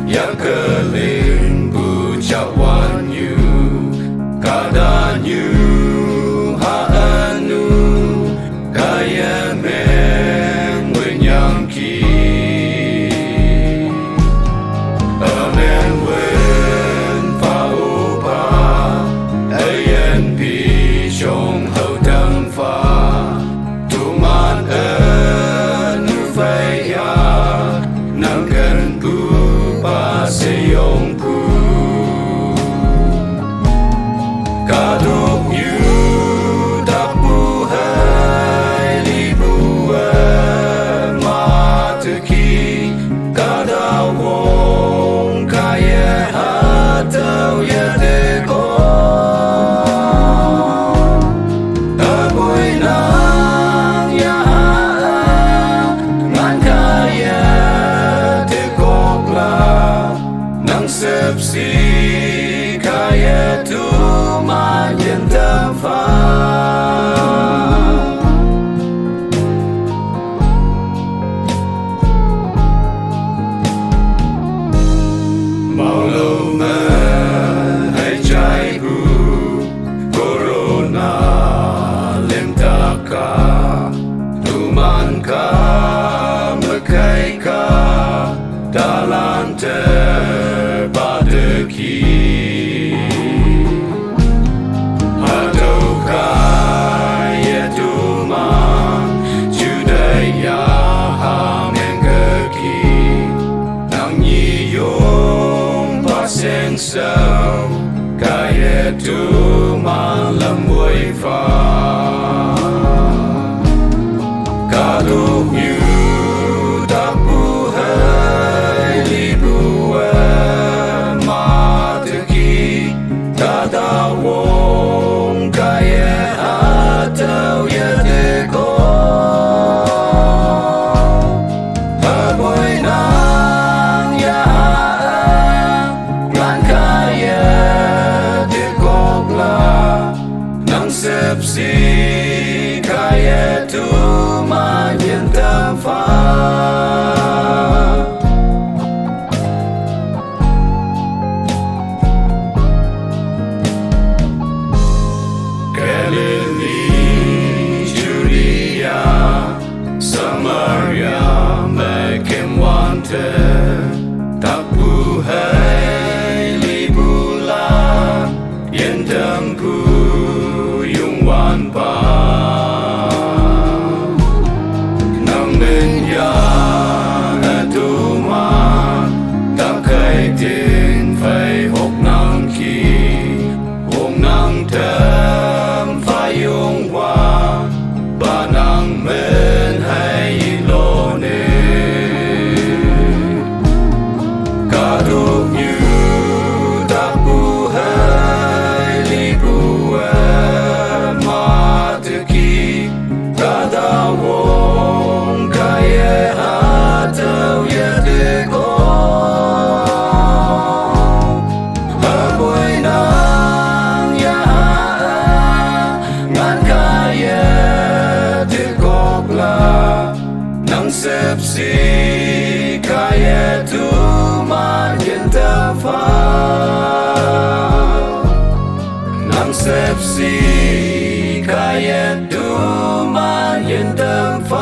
Yakaling bucawanyu kadanyu haanu kaya men wenyangki amen wen paupa ayen pi chong hậu tâm pha tuman enu phai ya nang gần pu ba se yong pu kaduk yu tak pu hai li bu ma te ki kada wong kaya atau ya de ko aboy nang ya ngan kaya de kok la nang sep si kaya tu ma yen tâm pha mau lâu mà hãy trái bu corona lem ta ka tu man ka makai ka dalam terbadaki atau kaya tuman judaya hamen kaki nang yiyong paseng sao kaya tuman lam way fa kaduk yu tak buhay libuan mateki tadawong kaya atau ya deko aboy nang ya ngan kaya dekok la nang sepsi kaya tu ma yen tâm pha Galilee, Judea, Samaria, makin wanted tak buhay libulan yen tempu yung wan pa nang menyan atuman tak kay tin phải hốc nang ki hong nang tem phải yung wa ba nang men hay lo ne kaduk yu tak buhay libuan mateki tadawong kaya atau ya deko aboy nang ya ngan kaya dekok la nang sepsi kaya tu ma yen tâm pha nang sepsi kaya tu ma yen tâm pha